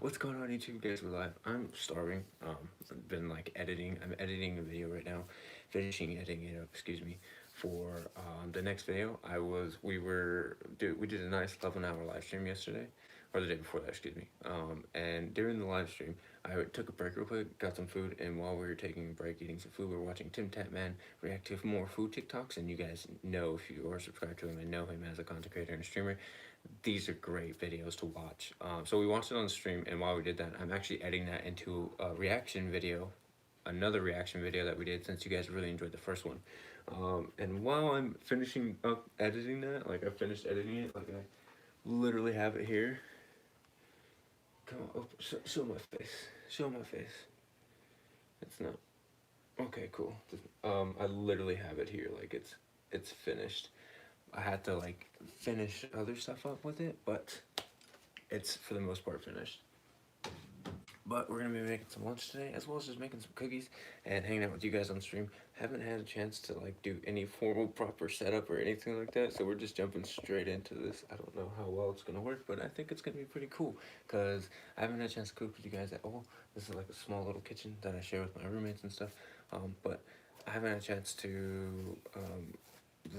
What's going on, YouTube? Guys, we're live. I'm starving. I've been like editing. I'm editing a video right now, finishing editing it up. Excuse me. For the next video, we did a nice 11-hour live stream yesterday, or the day before that. Excuse me. And during the live stream, I took a break real quick, got some food, and while we were taking a break, eating some food, we were watching Tim Tatman react to more food TikToks. And you guys know, if you are subscribed to him and know him as a content creator and a streamer, these are great videos to watch. So we watched it on the stream, and while we did that, I'm actually editing that into a reaction video, another reaction video that we did, since you guys really enjoyed the first one. And while I'm finishing up editing that, like I finished editing it, like I literally have it here. Come on, show my face. Show my face. It's not. Okay, cool. I literally have it here, like it's finished. I had to like finish other stuff up with it, but it's for the most part finished. But we're gonna be making some lunch today, as well as just making some cookies and hanging out with you guys on stream. Haven't had a chance to like do any formal proper setup or anything like that, so we're just jumping straight into this. I don't know how well it's gonna work, but I think it's gonna be pretty cool because I haven't had a chance to cook with you guys at all. This is like a small little kitchen that I share with my roommates and stuff, but I haven't had a chance to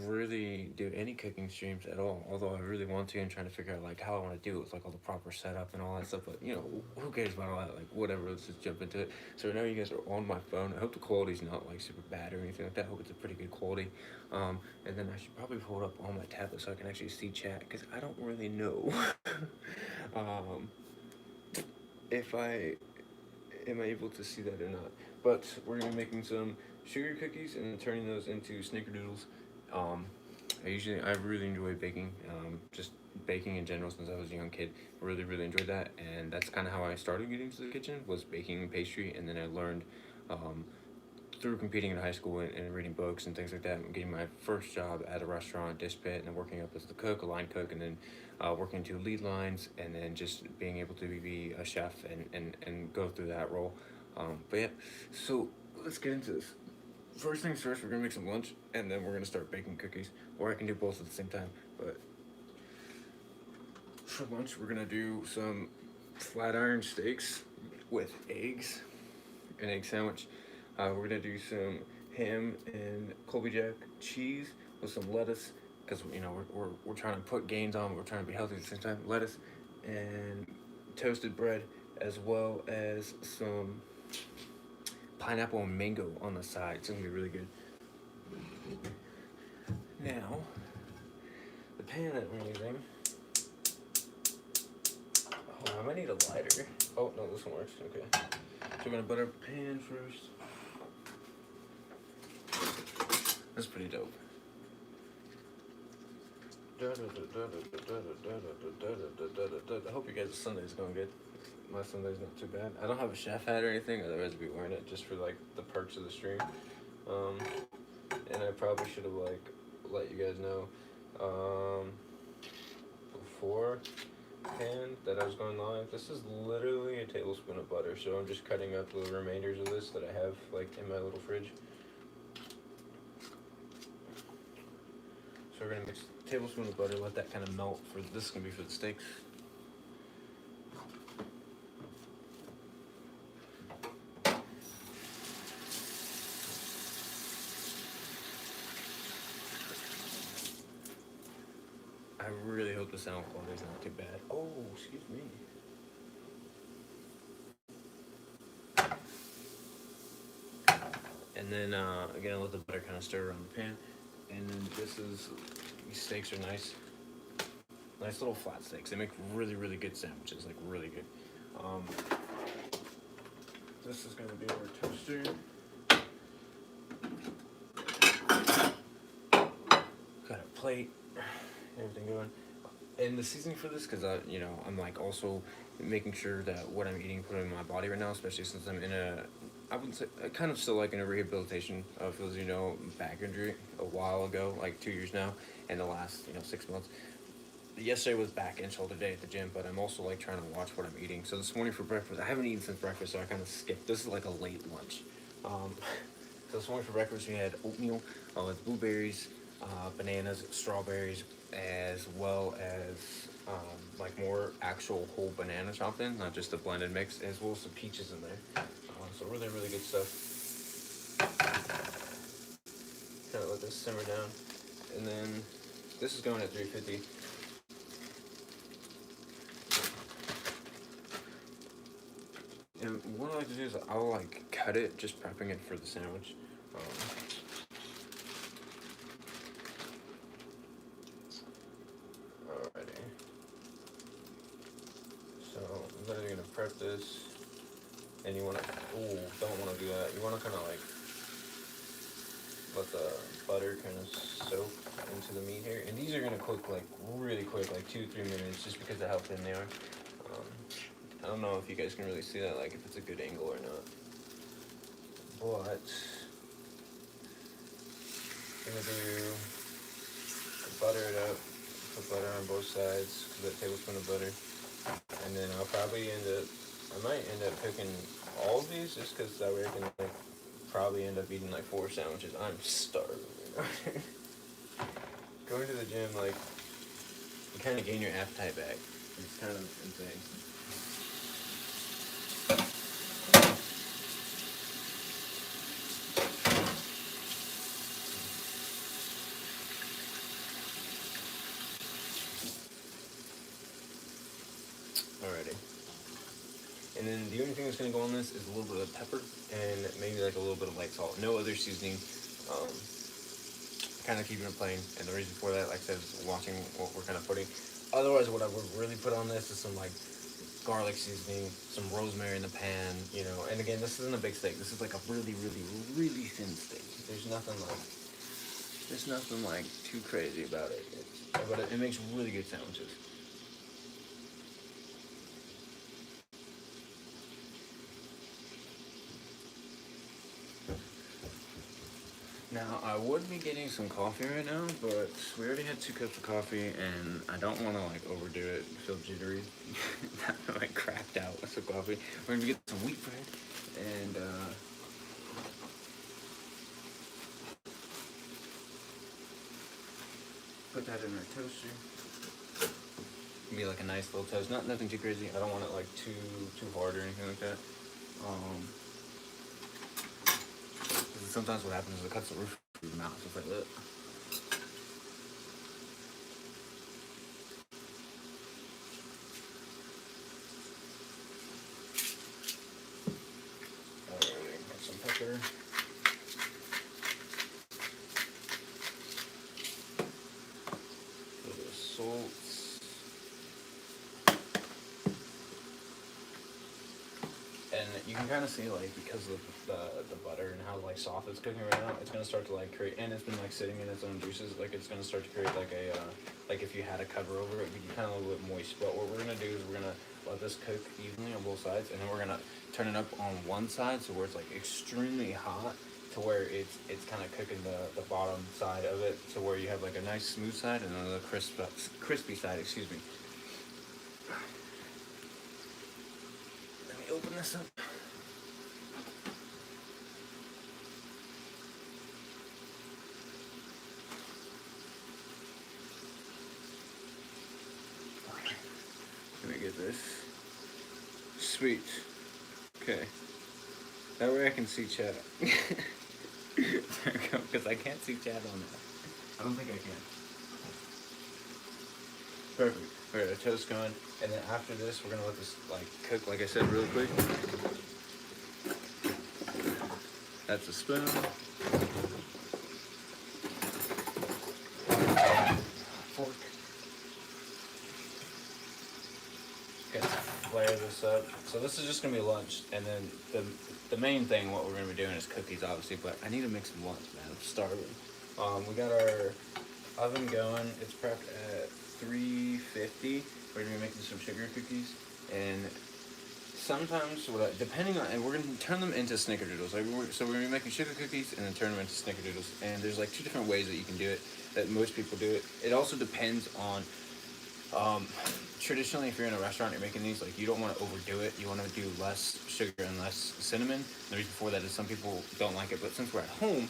really do any cooking streams at all, although I really want to, and trying to figure out like how I want to do it with like all the proper setup and all that stuff. But you know, who cares about all that? Like whatever, let's just jump into it. So right now you guys are on my phone. I hope the quality's not like super bad or anything like that. I hope it's a pretty good quality. And then I should probably hold up on my tablet so I can actually see chat, because I don't really know if I am able to see that or not. But we're gonna be making some sugar cookies and turning those into snickerdoodles. I really enjoy baking, just baking in general since I was a young kid. Really enjoyed that, and that's kind of how I started getting into the kitchen, was baking pastry. And then I learned through competing in high school and reading books and things like that, and getting my first job at a restaurant, dish pit, and then working up as the cook, a line cook, and then working to lead lines, and then just being able to be a chef and go through that role. But yeah, so let's get into this. First things first, we're gonna make some lunch, and then we're gonna start baking cookies. Or I can do both at the same time. But for lunch, we're gonna do some flat iron steaks with eggs, an egg sandwich. We're gonna do some ham and Colby Jack cheese with some lettuce, because you know we're trying to put gains on. We're trying to be healthy at the same time. Lettuce and toasted bread, as well as some pineapple and mango on the side. It's gonna be really good. Now, the pan that we're using. Oh, I might need a lighter. Oh no, this one works. Okay. So we're gonna butter up the pan first. That's pretty dope. I hope you guys' Sunday's going good. My Sunday's not too bad. I don't have a chef hat or anything, otherwise I'd be wearing it just for like the perks of the stream. And I probably should have like let you guys know beforehand that I was going live. This is literally a tablespoon of butter, so I'm just cutting up the remainders of this that I have like in my little fridge. So we're gonna mix a tablespoon of butter, let that kind of melt. For this is gonna be for the steaks. I really hope the sound quality is not too bad. Oh, excuse me. And then again, let the butter kind of stir around the pan. And then these steaks are nice little flat steaks. They make really good sandwiches, like really good. This is gonna be our toaster. Got a plate, everything going. And the seasoning for this, because I'm like also making sure that what I'm eating, put in my body right now, especially since I'm in I wouldn't say, kind of still like in a rehabilitation of, as you know, back injury a while ago, like 2 years now, and the last 6 months. Yesterday was back and shoulder day at the gym, but I'm also like trying to watch what I'm eating. So this morning for breakfast, I haven't eaten since breakfast, so I kind of skipped. This is like a late lunch. So this morning for breakfast we had oatmeal with blueberries, bananas, strawberries, as well as like more actual whole banana chopped in, not just a blended mix, as well as some peaches in there. So really, really good stuff. Kind of let this simmer down, and then this is going at 350. And what I like to do is I'll like cut it, just prepping it for the sandwich. Alrighty. So I'm literally gonna prep this, and you wanna, don't wanna do that. You wanna kind of like let the butter kind of soak into the meat here. And these are gonna cook like really quick, like 2-3 minutes, just because of how thin they are. I don't know if you guys can really see that, like if it's a good angle or not. But I'm gonna do butter it up, put butter on both sides, a tablespoon of butter, and then I'll probably I might end up cooking all of these just because that way I can like probably end up eating like 4 sandwiches. I'm starving. Going to the gym, like, you kind of gain your appetite back. It's kind of insane. Alrighty. And then the only thing that's going to go on this is a little bit of pepper and maybe like a little bit of light salt. No other seasoning. Kind of keeping it plain. And the reason for that, like I said, is watching what we're kind of putting. Otherwise, what I would really put on this is some like garlic seasoning, some rosemary in the pan, you know. And again, this isn't a big steak. This is like a really, really, really thin steak. There's nothing like too crazy about it. But it makes really good sandwiches. Now, I would be getting some coffee right now, but we already had 2 cups of coffee, and I don't want to, like, overdo it, feel jittery. I'm, like, cracked out with some coffee. We're going to get some wheat bread, and, put that in our toaster. Be like a nice little toast. Nothing too crazy. I don't want it, like, too hard or anything like that. Sometimes what happens is it cuts the roof of your mouth, just like that. Alright, got some pepper. A little bit of salt. And you can kind of see, like, because of the butter and how like soft it's cooking right now, it's gonna start to like create, and it's been like sitting in its own juices, like it's gonna start to create like a like if you had a cover over it, it'd be kind of a little bit moist. But what we're gonna do is we're gonna let this cook evenly on both sides, and then we're gonna turn it up on one side so where it's like extremely hot, to where it's kind of cooking the bottom side of it, to where you have like a nice smooth side and then the crispy side. Excuse me. Let me open this up. Let me get this. Sweet. Okay. That way I can see chat. There we go, because I can't see chat on that. I don't think I can. Perfect. Alright, the toast going, and then after this, we're gonna let this like cook, like I said, really quick. That's a spoon. Fork. Okay, layer this up. So this is just gonna be lunch, and then the main thing, what we're gonna be doing is cookies, obviously. But I need to make some lunch, man. I'm starving. We got our oven going. It's prepped at 350. We're gonna be making some sugar cookies, and sometimes, depending on, and we're gonna turn them into snickerdoodles. So we're gonna be making sugar cookies and then turn them into snickerdoodles. And there's like 2 different ways that you can do it, that most people do it. It also depends on. Traditionally, if you're in a restaurant, you're making these, like, you don't want to overdo it. You want to do less sugar and less cinnamon. The reason for that is some people don't like it, but since we're at home,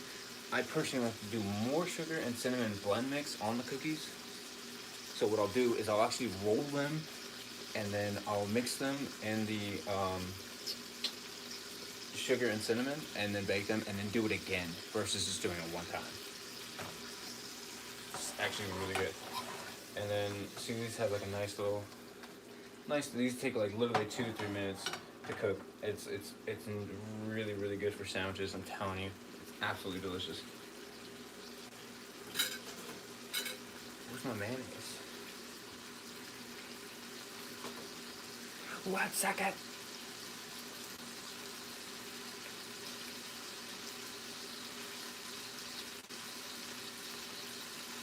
I personally like to do more sugar and cinnamon blend mix on the cookies. So what I'll do is I'll actually roll them, and then I'll mix them in the sugar and cinnamon, and then bake them, and then do it again versus just doing it one time. It's actually really good. And then see, these have like a nice little, nice. These take like literally 2 to 3 minutes to cook. It's really really good for sandwiches. I'm telling you, it's absolutely delicious. Where's my mayonnaise? What second?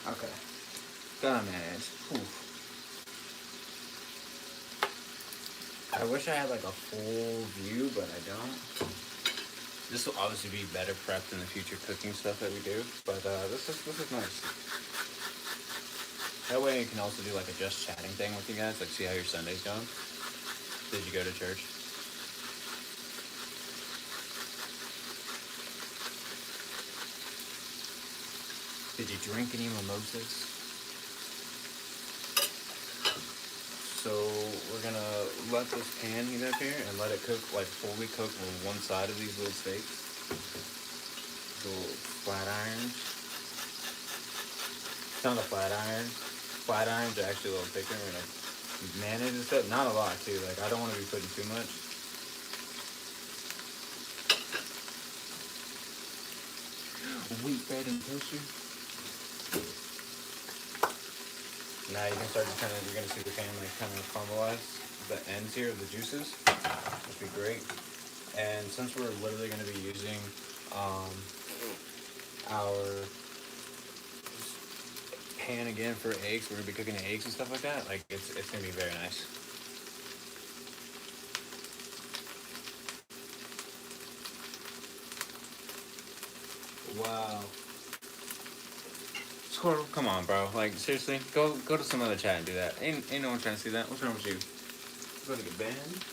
Okay. Got my mayonnaise. Oof. I wish I had like a full view, but I don't. This will obviously be better prepped in the future cooking stuff that we do, but this is nice. That way you can also do like a just chatting thing with you guys, like see how your Sunday's going. Did you go to church? Did you drink any mimosas? So we're gonna let this pan heat up here and let it cook, like fully cook on one side of these little steaks. Little flat irons. It's not a flat iron. Flat irons are actually a little thicker. We're gonna manage and stuff. Not a lot too. Like I don't want to be putting too much. Wheat bread and toaster. Now you can start to kind of, you're gonna see the pan like kind of caramelize the ends here of the juices, which would be great. And since we're literally gonna be using our pan again for eggs, we're gonna be cooking eggs and stuff like that. Like it's gonna be very nice. Wow. Squirrel, come on, bro. Like seriously, go to some other chat and do that. Ain't no one trying to see that. What's wrong with you? Go to get banned.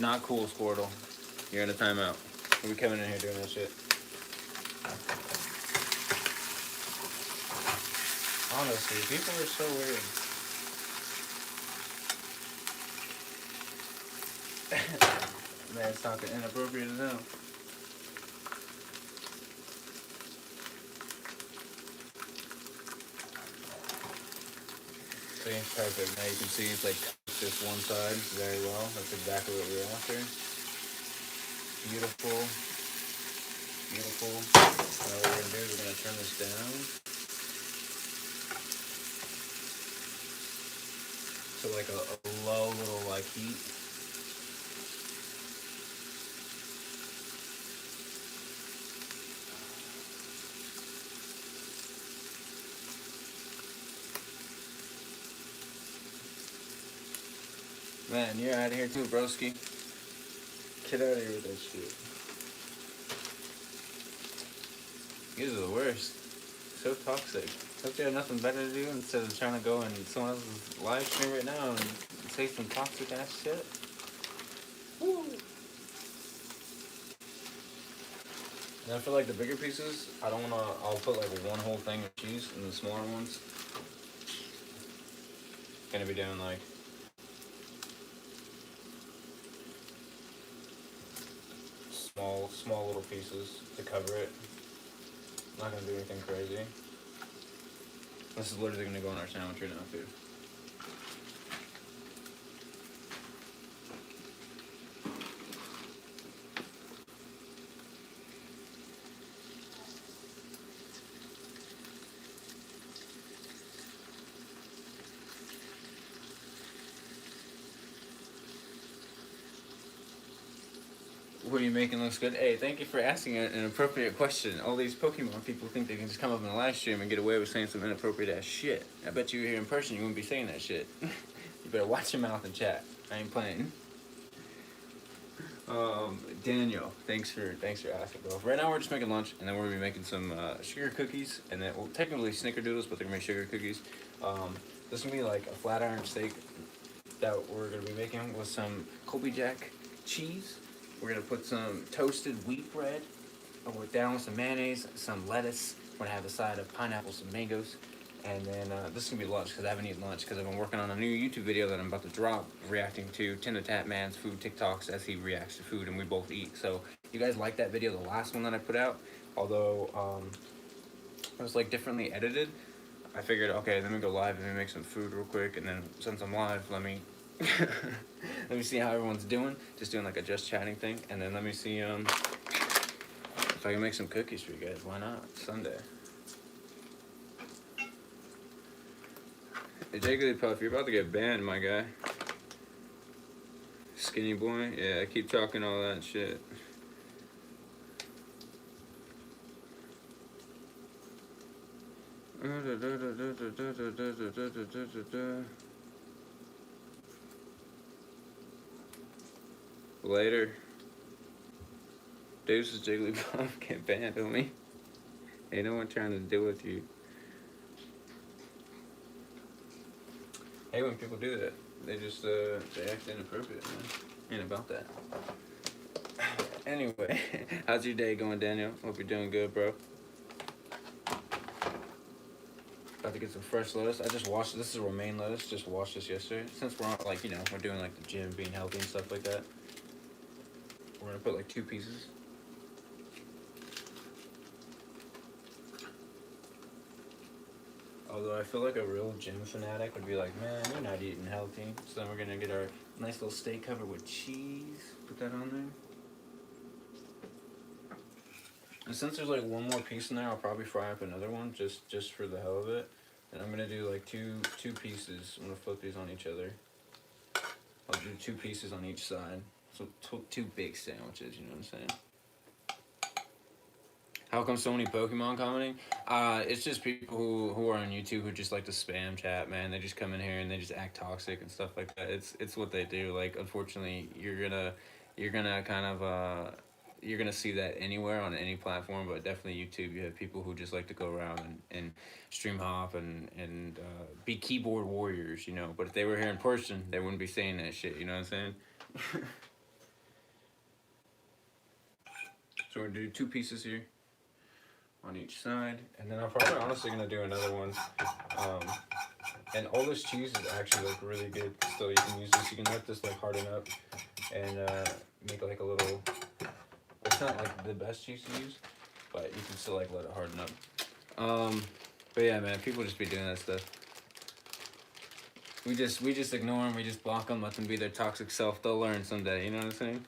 Not cool, Squirtle. You're in a timeout. We'll be coming in here doing that shit. Honestly, people are so weird. Man, it's talking inappropriate as hell. See, perfect. Now you can see it's like this one side very well. That's exactly what we're after. Beautiful. Beautiful. Now what we're gonna do is we're gonna turn this down to like a low little like heat. Man, you're out of here too, broski. Get out of here with that shit. You guys are the worst. So toxic. Hope you have nothing better to do instead of trying to go in someone else's live stream right now and say some toxic ass shit. Woo. And for like the bigger pieces, I don't wanna, I'll put like one whole thing of cheese, and the smaller ones, gonna be doing like small little pieces to cover it. Not gonna do anything crazy. This is literally gonna go on our sandwich right now too. What are you making looks good? Hey, thank you for asking an appropriate question. All these Pokemon people think they can just come up in a live stream and get away with saying some inappropriate ass shit. I bet you here in person you wouldn't be saying that shit. You better watch your mouth and chat. I ain't playing. Daniel, thanks for asking, bro. Right now we're just making lunch, and then we're gonna be making some sugar cookies, and then well, technically snickerdoodles, but they're gonna be sugar cookies. This is gonna be like a flat iron steak that we're gonna be making with some Colby Jack cheese. We're gonna put some toasted wheat bread, and we're down with some mayonnaise, some lettuce. We're gonna have a side of pineapple, some mangoes, and then this is gonna be lunch because I haven't eaten lunch because I've been working on a new YouTube video that I'm about to drop, reacting to Tin the Tap Man's food TikToks as he reacts to food and we both eat. So you guys like that video, the last one that I put out, although it was like differently edited. I figured, okay, let me go live and make some food real quick, and then since I'm live, let me let me see how everyone's doing. Just doing like a just chatting thing, and then let me see if I can make some cookies for you guys. Why not? It's Sunday. Hey, Jigglypuff, you're about to get banned, my guy. Skinny boy, yeah, keep talking all that shit. Later. Deuces, Jigglypuff, get banned, homie. Ain't no one trying to deal with you. Hey, when people do that, they just they act inappropriate, man. Ain't about that. Anyway, how's your day going, Daniel? Hope you're doing good, bro. About to get some fresh lettuce. I just washed, this is romaine lettuce, just washed this yesterday. Since we're on, like, you know, we're doing like the gym, being healthy and stuff like that. We're gonna put like 2 pieces. Although I feel like a real gym fanatic would be like, man, you're not eating healthy. So then we're gonna get our nice little steak covered with cheese. Put that on there. And since there's like one more piece in there, I'll probably fry up another one just for the hell of it. And I'm gonna do like two pieces. I'm gonna flip these on each other. I'll do 2 pieces on each side. So 2 big sandwiches, you know what I'm saying? How come so many Pokemon commenting? It's just people who are on YouTube who just like to spam chat, man. They just come in here and they just act toxic and stuff like that. It's what they do. Like, unfortunately, you're gonna kind of you're gonna see that anywhere on any platform, but definitely YouTube. You have people who just like to go around and stream hop and be keyboard warriors, you know. But if they were here in person, they wouldn't be saying that shit. You know what I'm saying? So we're gonna do 2 pieces here on each side, and then I'm probably honestly gonna do another one. And all this cheese is actually like really good. Still, you can use this. You can let this like harden up and make like a little. It's not like the best cheese to use, but you can still like let it harden up. But yeah, man, people just be doing that stuff. We just ignore them. We just block them. Let them be their toxic self. They'll learn someday. You know what I'm saying?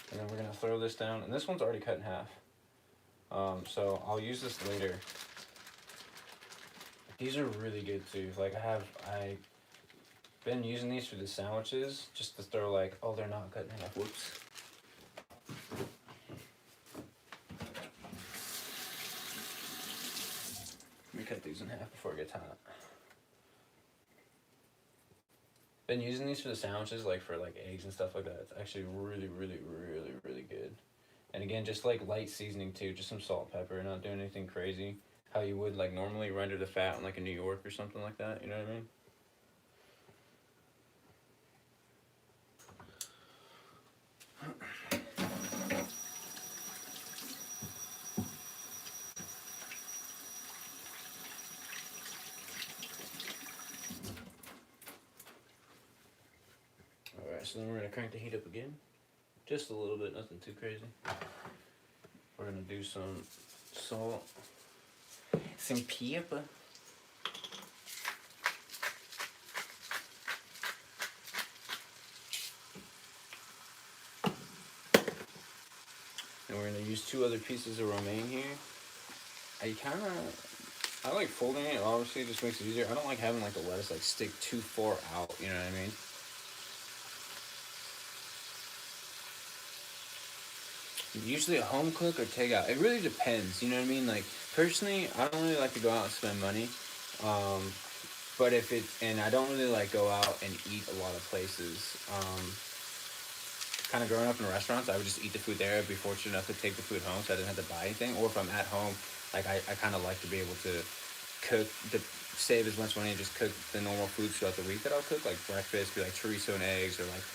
And then we're gonna throw this down, and this one's already cut in half. So I'll use this later. These are really good too. Like I've been using these for the sandwiches just to throw like, oh, they're not cut in half. Whoops. Let me cut these in half before it gets hot. Been using these for the sandwiches, like for like eggs and stuff like that. It's actually really, really, really, really good. And again, just like light seasoning too, just some salt, pepper, not doing anything crazy. How you would like normally render the fat in like a New York or something like that, you know what I mean? Alright, so then we're gonna crank the heat up again. Just a little bit, nothing too crazy. We're gonna do some salt, some pepper. And we're gonna use 2 other pieces of romaine here. I like folding it, obviously it just makes it easier. I don't like having like the lettuce like stick too far out, you know what I mean? Usually a home cook or takeout. It really depends, you know what I mean? Like, personally, I don't really like to go out and spend money. But and I don't really like go out and eat a lot of places. Kind of growing up in restaurants, I would just eat the food there. I'd be fortunate enough to take the food home so I didn't have to buy anything. Or if I'm at home, like I kind of like to be able to cook save as much money and just cook the normal foods throughout the week that I'll cook, like breakfast, be like chorizo and eggs, or like,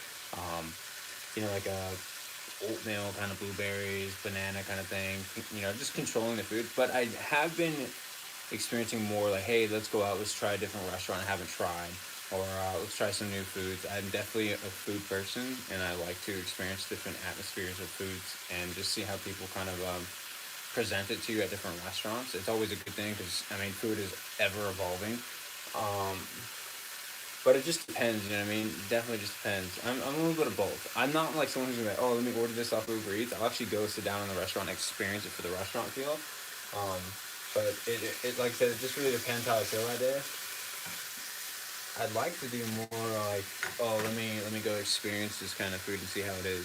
like a oatmeal kind of blueberries, banana kind of thing. Just controlling the food. But I have been experiencing more like, hey, let's go out, let's try a different restaurant I haven't tried, or let's try some new foods. I'm definitely a food person, and I like to experience different atmospheres of foods and just see how people kind of present it to you at different restaurants. It's always a good thing because food is ever evolving. Um, but it just depends, you know what I mean? Definitely just depends. I'm a little bit of both. I'm not like someone who's gonna be like, oh, let me order this off Uber Eats. I'll actually go sit down in the restaurant and experience it for the restaurant feel. Um, but it like I said, it just really depends how I feel that day. I'd like to do more like, oh, let me go experience this kind of food and see how it is.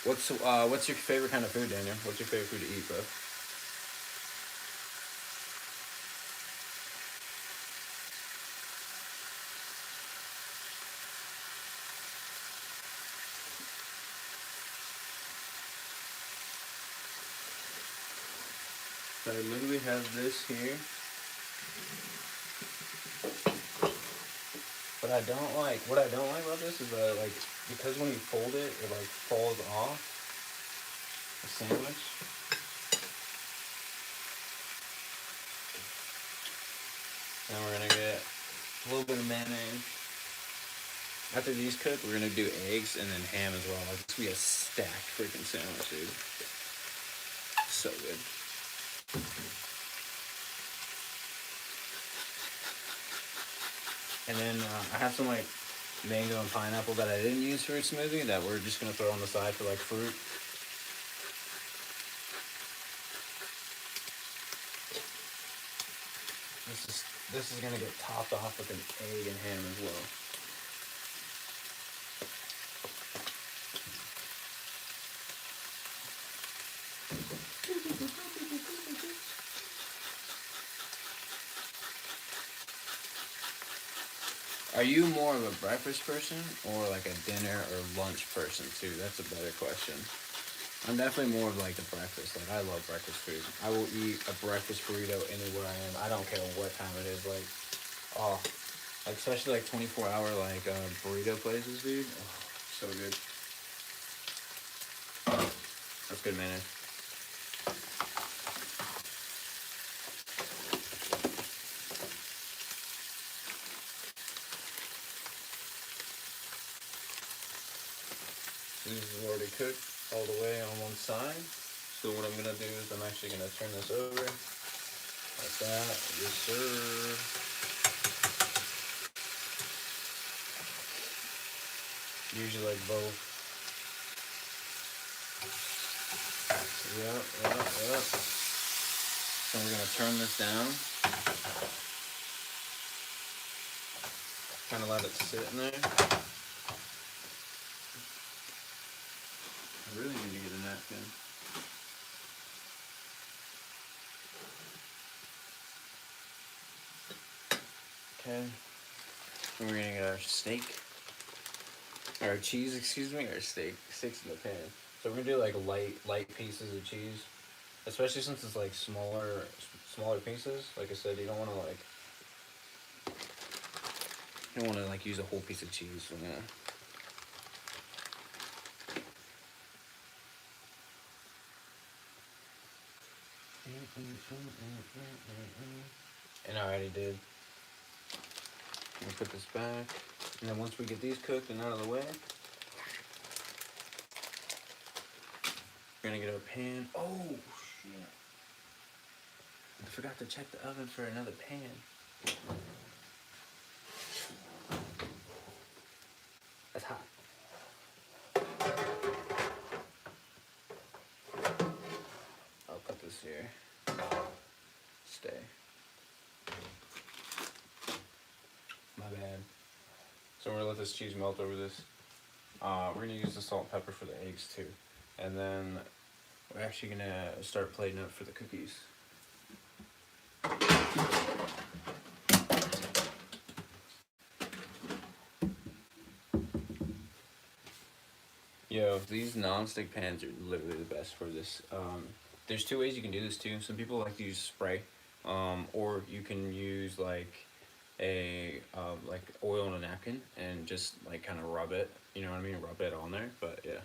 What's your favorite kind of food, Daniel? What's your favorite food to eat, bro? So I literally have this here. What I don't like about this is that like because when you fold it, it like falls off the sandwich. And we're gonna get a little bit of mayonnaise. After these cook, we're gonna do eggs and then ham as well. Like, it's gonna be a stacked freaking sandwich, dude. So good. And then I have some like mango and pineapple that I didn't use for a smoothie that we're just gonna throw on the side for like fruit. This is gonna get topped off with an egg and ham as well. Are you more of a breakfast person or like a dinner or lunch person too? That's a better question. I'm definitely more of like the breakfast. Like I love breakfast food. I will eat a breakfast burrito anywhere I am. I don't care what time it is. Like, oh, like especially like 24-hour like burrito places, dude. Oh, so good. That's good, man. This is already cooked all the way on one side. So what I'm gonna do is I'm actually gonna turn this over like that. Yes, sir. Usually like both. Yep. So we're gonna turn this down. Kind of let it sit in there. I really need to get a napkin. Okay. And we're gonna get our steak. Our cheese, excuse me, our steak. Steak's in the pan. So we're gonna do like light pieces of cheese. Especially since it's like smaller pieces. Like I said, you don't wanna like use a whole piece of cheese. So yeah. And I already did. I'm gonna put this back. And then once we get these cooked and out of the way, we're gonna get our pan. Oh shit. I forgot to check the oven for another pan. That's hot. I'll put this here. Stay. My bad. So we're gonna let this cheese melt over this. We're gonna use the salt and pepper for the eggs too. And then we're actually gonna start plating up for the cookies. Yo, these non-stick pans are literally the best for this. There's two ways you can do this too. Some people like to use spray, or you can use like oil on a napkin and just like kind of rub it. You know what I mean? Rub it on there. But yeah.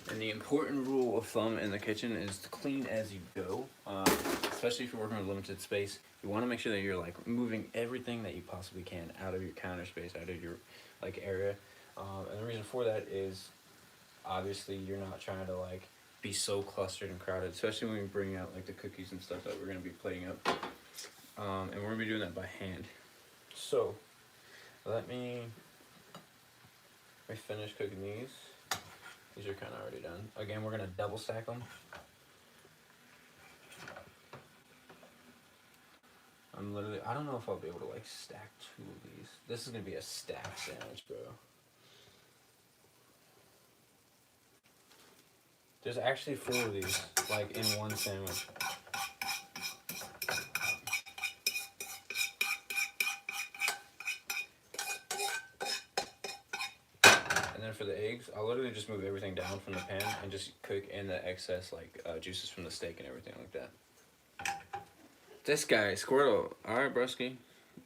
And the important rule of thumb in the kitchen is to clean as you go, especially if you're working with limited space. You want to make sure that you're like moving everything that you possibly can out of your counter space, out of your like area. And the reason for that is obviously you're not trying to like be so clustered and crowded, especially when we bring out like the cookies and stuff that we're going to be plating up. And we're going to be doing that by hand. So let me finish cooking these. These are kind of already done. Again, we're going to double stack them. I don't know if I'll be able to like stack 2 of these. This is going to be a stack sandwich, bro. There's actually 4 of these, like in one sandwich. And then for the eggs, I'll literally just move everything down from the pan and just cook in the excess like juices from the steak and everything like that. This guy, Squirtle. Alright, broski.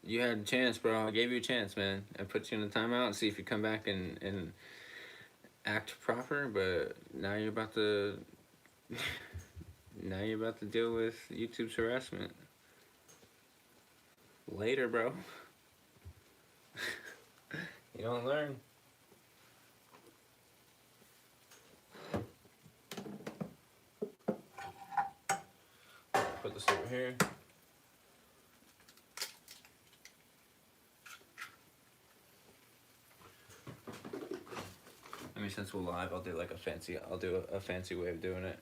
You had a chance, bro. I gave you a chance, man. I put you in a timeout and see if you come back and act proper, but now you're about to now you're about to deal with YouTube's harassment. Later, bro. You don't learn. Put this over here. I mean, since we're live, I'll do like a fancy way of doing it.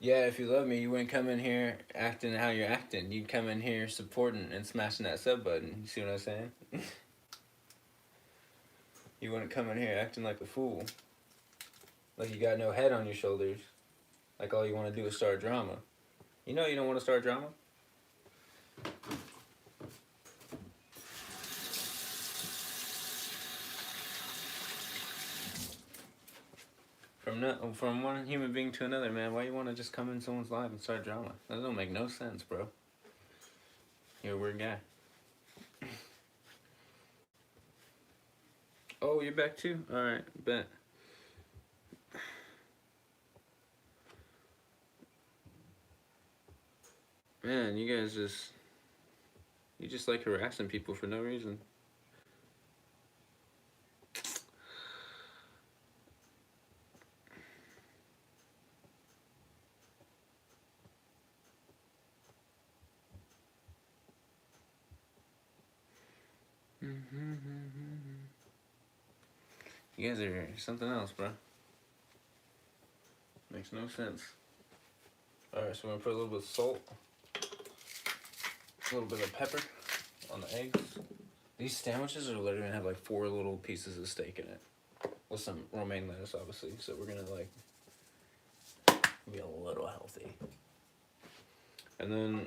Yeah, if you love me, you wouldn't come in here acting how you're acting. You'd come in here supporting and smashing that sub button. You see what I'm saying? You wouldn't come in here acting like a fool. Like you got no head on your shoulders. Like all you want to do is start drama. You know you don't want to start drama? From one human being to another, man. Why you want to just come in someone's life and start drama? That don't make no sense, bro. You're a weird guy. Oh, you're back too? Alright, bet. Man, you guys just like harassing people for no reason. You guys are something else, bro. Makes no sense. Alright, so we're gonna put a little bit of salt, a little bit of pepper on the eggs. These sandwiches are literally gonna have like 4 little pieces of steak in it. With some romaine lettuce, obviously. So we're gonna like be a little healthy. And then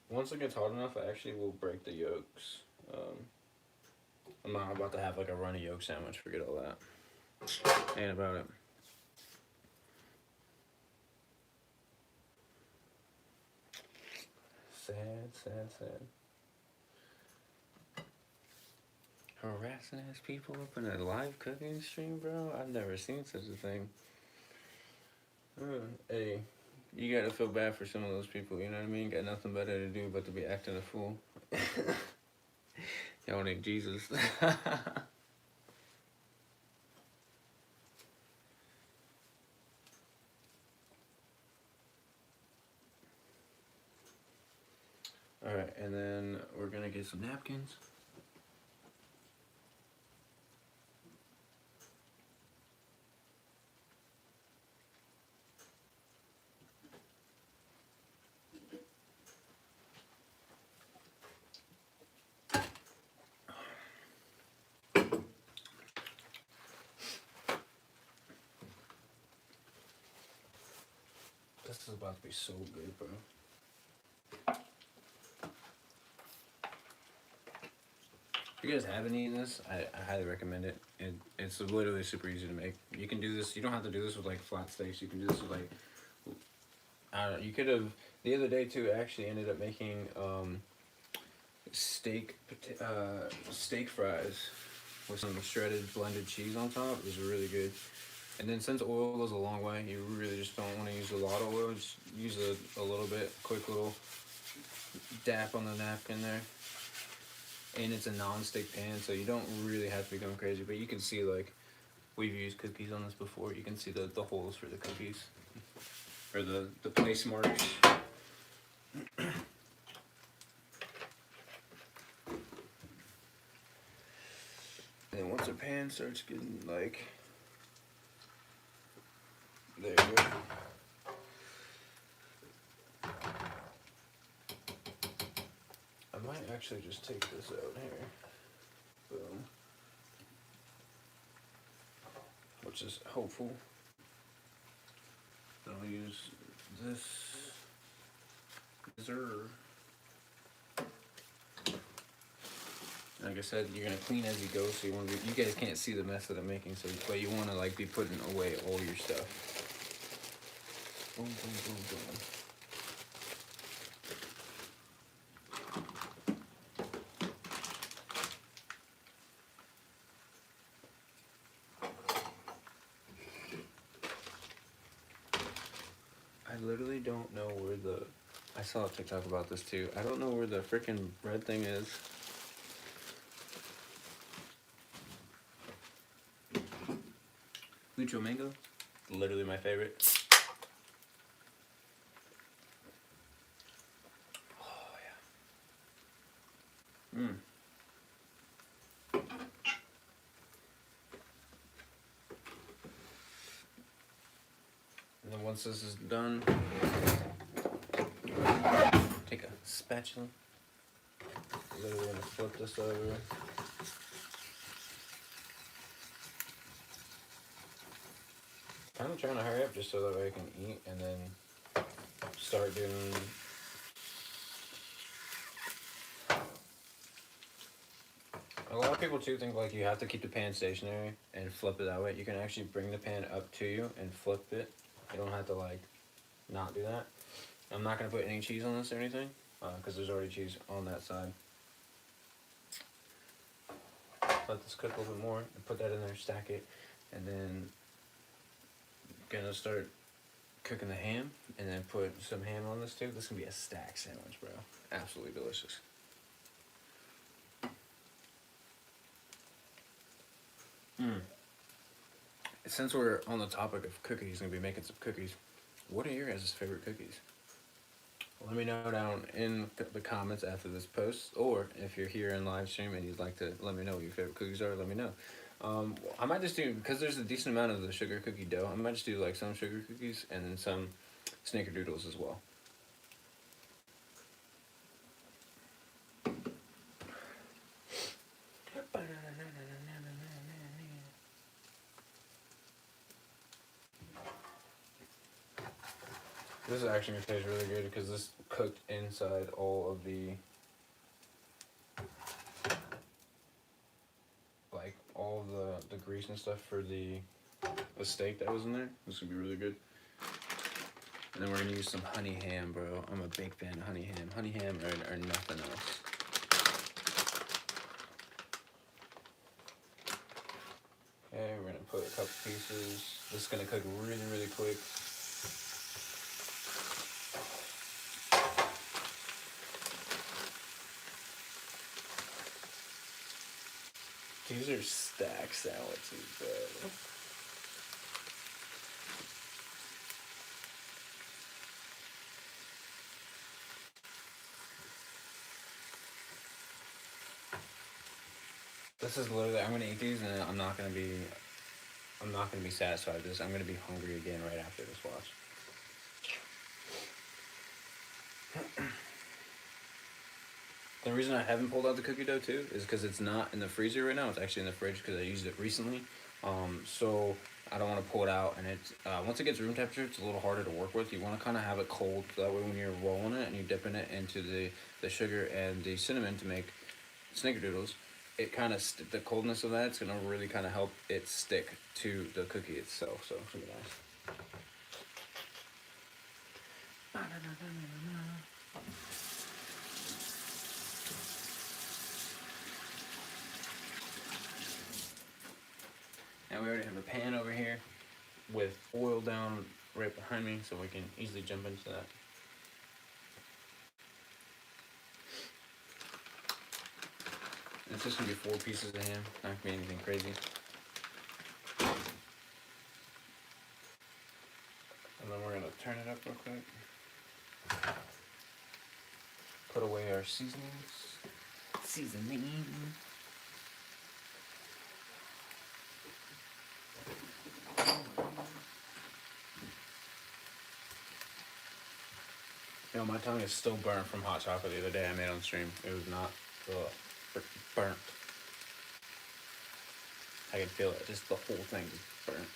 once it gets hot enough, I actually will break the yolks. I'm not about to have like a runny yolk sandwich. Forget all that. Ain't about it. Sad. Harassing ass people up in a live cooking stream, bro? I've never seen such a thing. Hey, you gotta feel bad for some of those people, you know what I mean? Got nothing better to do but to be acting a fool. Y'all need Jesus. Alright, and then we're gonna get some napkins. This is about to be so good, bro. If you guys haven't eaten this, I highly recommend it. It's literally super easy to make. You can do this. You don't have to do this with like flat steaks. You can do this with like. You could have the other day too. I actually ended up making steak fries with some shredded blended cheese on top. It was really good. And then since oil goes a long way, you really just don't want to use a lot of oil. Just use a little bit, quick little dap on the napkin there. And it's a non-stick pan, so you don't really have to be going crazy. But you can see, like, we've used cookies on this before. You can see the holes for the cookies, or the place marks. And then once the pan starts getting like, there you go. I might actually just take this out here. Boom. Which is hopeful. Then I'll use this reserve. Like I said, you're gonna clean as you go, so you want to. You guys can't see the mess that I'm making, so but you want to like be putting away all your stuff. Boom, boom, boom, boom. I literally don't know where the. I saw a TikTok about this too. I don't know where the freaking bread thing is. Mucho mango, literally my favorite. Oh yeah. And then once this is done, take a spatula. Literally gonna flip this over. I'm trying to hurry up just so that way I can eat and then start doing. A lot of people too think like you have to keep the pan stationary and flip it that way. You can actually bring the pan up to you and flip it. You don't have to like not do that. I'm not gonna put any cheese on this or anything because there's already cheese on that side. Let this cook a little bit more and put that in there, stack it, and then gonna start cooking the ham and then put some ham on this too. This is gonna be a stack sandwich, bro. Absolutely delicious. Since we're on the topic of cookies, I'm gonna be making some cookies. What are your guys' favorite cookies? Let me know down in the comments after this post, or if you're here in live stream and you'd like to let me know what your favorite cookies are, let me know. I might just do, because there's a decent amount of the sugar cookie dough, I might just do like some sugar cookies and then some snickerdoodles as well. This is actually going to taste really good because this cooked inside all of the, like all of the grease and stuff for the steak that was in there. This is going to be really good. And then we're going to use some honey ham, bro. I'm a big fan of honey ham. Honey ham or nothing else. Okay, we're going to put a couple pieces. This is going to cook really, really quick. These are stack sandwiches, bro. This is literally, I'm gonna eat these and I'm not gonna be satisfied with this. I'm gonna be hungry again right after this, watch. The reason I haven't pulled out the cookie dough too is because it's not in the freezer right now. It's actually in the fridge because I used it recently. So I don't want to pull it out, and it's once it gets room temperature, it's a little harder to work with. You want to kind of have it cold, so that way when you're rolling it and you're dipping it into the sugar and the cinnamon to make snickerdoodles, it kind of the coldness of that's gonna really kind of help it stick to the cookie itself. So it's gonna be nice. And we already have a pan over here with oil down right behind me, so we can easily jump into that. And it's just gonna be 4 pieces of ham, not gonna be anything crazy. And then we're gonna turn it up real quick. Put away our seasonings. Seasoning. You know, my tongue is still burnt from hot chocolate the other day I made on stream. It was not burnt. I could feel it, just the whole thing is burnt.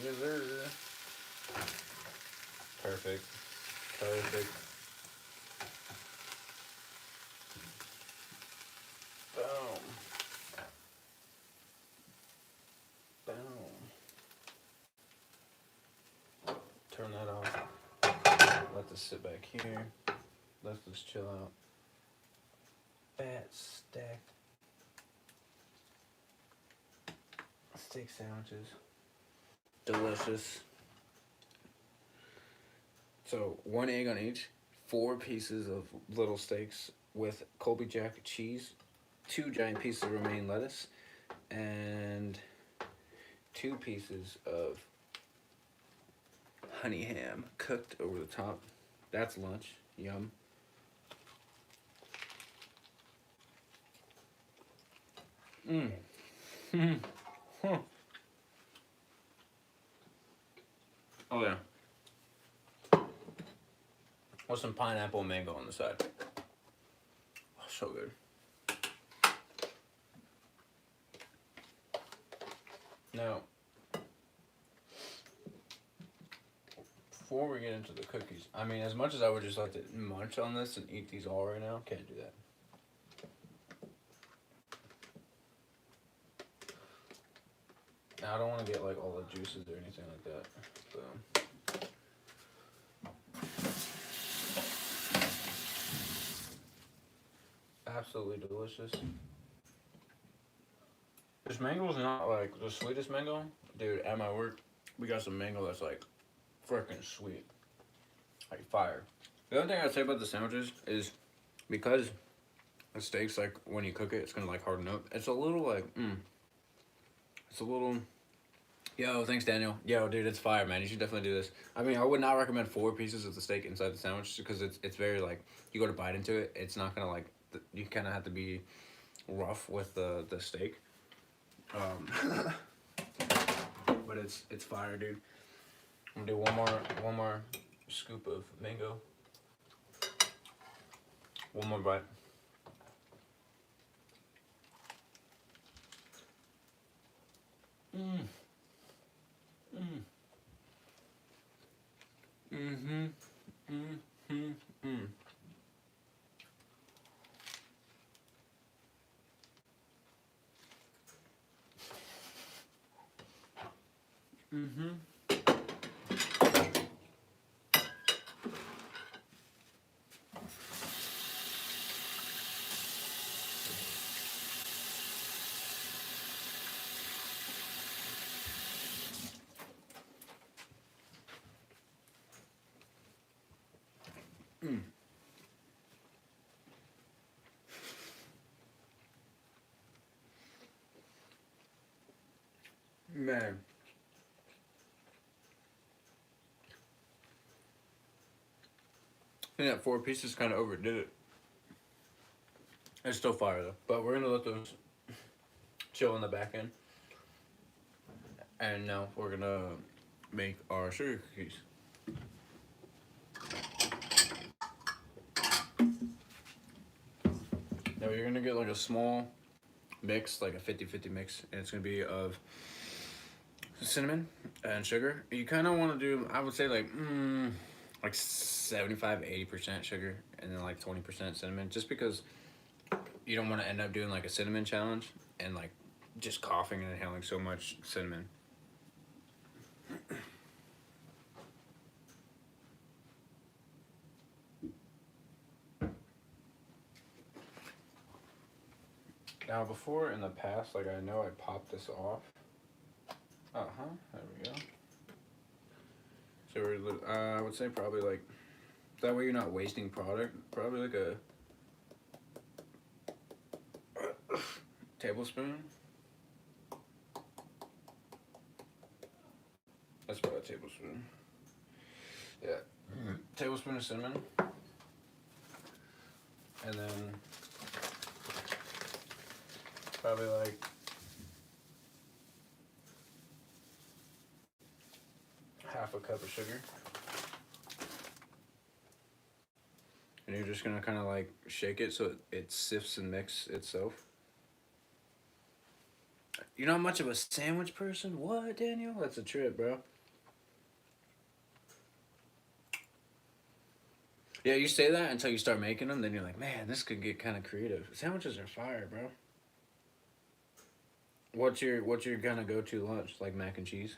Yes, sir. Perfect. Perfect. Boom. Boom. Turn that off. Let this sit back here. Let this chill out. Fat stacked steak sandwiches. Delicious. So 1 egg on each, 4 pieces of little steaks with Colby Jack cheese, 2 giant pieces of romaine lettuce, and 2 pieces of honey ham cooked over the top. That's lunch. Yum. Oh yeah. With some pineapple and mango on the side. Oh, so good. Now, before we get into the cookies, I mean, as much as I would just like to munch on this and eat these all right now, can't do that. Now, I don't want to get like all the juices or anything like that. So. Absolutely delicious. This mango is not like the sweetest mango. Dude, at my work, we got some mango that's like freaking sweet. Like fire. The other thing I'd say about the sandwiches is because the steak's like when you cook it, it's gonna like harden up. It's a little like, it's a little, yo, thanks Daniel. Yo, dude, it's fire, man. You should definitely do this. I mean, I would not recommend 4 pieces of the steak inside the sandwich because it's very like, you go to bite into it, it's not gonna like, you kind of have to be rough with the steak. But it's fire, dude. I'm gonna do one more scoop of mango. One more bite. Man. I think that 4 pieces kind of overdid it. It's still fire though. But we're gonna let those chill in the back end. And now we're gonna make our sugar cookies. So you're gonna get like a small mix, like a 50-50 mix, and it's gonna be of cinnamon and sugar. You kind of want to do, I would say, like 75-80% sugar, and then like 20% cinnamon, just because you don't want to end up doing like a cinnamon challenge and like just coughing and inhaling so much cinnamon. Now, before in the past, like I know I popped this off. There we go. So we're, I would say probably like, that way you're not wasting product. Probably like a tablespoon. That's about a tablespoon. Yeah. Tablespoon of cinnamon. And then probably like half a cup of sugar. And you're just gonna kind of like shake it so it sifts and mix itself. You're not much of a sandwich person? What, Daniel? That's a trip, bro. Yeah, you say that until you start making them, then you're like, man, this could get kind of creative. Sandwiches are fire, bro. What's your kind of go-to lunch? Like mac and cheese?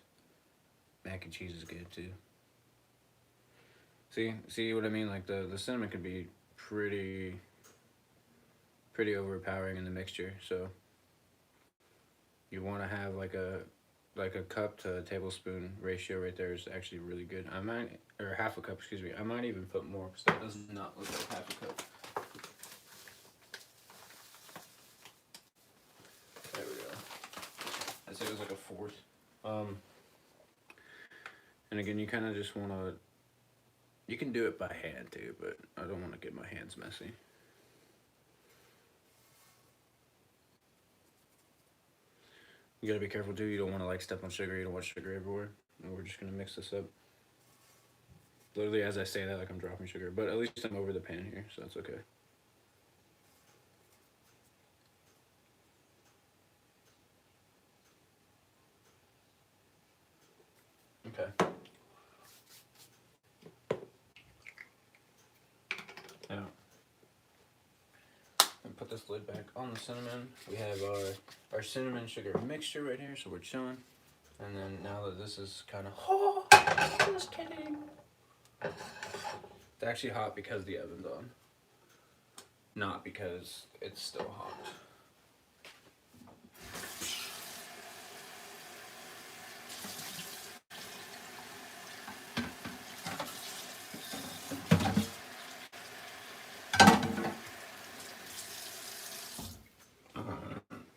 Mac and cheese is good too. See what I mean? Like the cinnamon can be pretty overpowering in the mixture. So you want to have like a cup to a tablespoon ratio right there is actually really good. I might, or half a cup, excuse me. I might even put more because that does not look like half a cup. There we go. I'd say it was like a fourth. And again, you kind of just want to, you can do it by hand too, but I don't want to get my hands messy. You gotta be careful too. You don't want to like step on sugar. You don't want sugar everywhere. And we're just gonna mix this up. Literally, as I say that, like I'm dropping sugar, but at least I'm over the pan here, so that's okay. Okay. Now, and put this lid back on the cinnamon. We have our cinnamon sugar mixture right here, so we're chilling. And then now that this is kind of, oh, just kidding. It's actually hot because the oven's on, not because it's still hot.